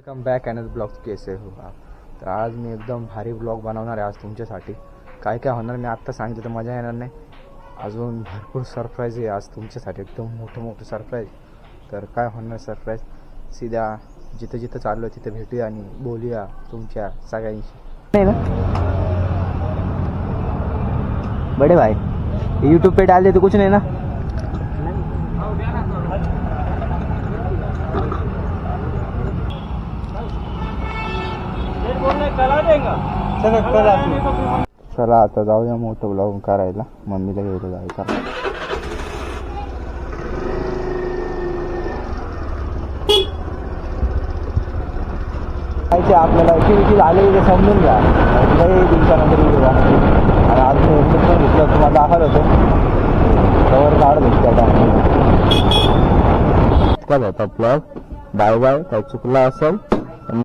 Welcome back another blog. कैसे हो आप? तर आज मी एकदम भारी ब्लॉग बनवणार आहे आज तुमच्यासाठी. काय काय होणार मी आत्ता सांगितलं तर मजा येणार नाही. अजून भरपूर सरप्राईज आहे आज तुमच्यासाठी, एकदम मोठं सरप्राईज. तर काय होणार सरप्राईज, सीधा जिथं जिथं चाललो तिथं भेटूया आणि बोलूया तुमच्या सगळ्यांशी. नहीं ना बड़े भाई, यूट्यूब पे डाल दे तो कुछ नहीं ना. चला आता जाऊया मोठं ब्लॉग करायला. मम्मीला घ्यायला जायचं. आपल्याला ॲक्टिव्हिटी झाली ते समजून घ्या. काही दिवसानंतर येऊ द्या. आणि आज मी एकत्र घेतलं तुम्हाला दाखवत होतो कवर काढत होतो त्या टायमाला. काय होता ब्लॉग. Bye bye. काय चुकला असेल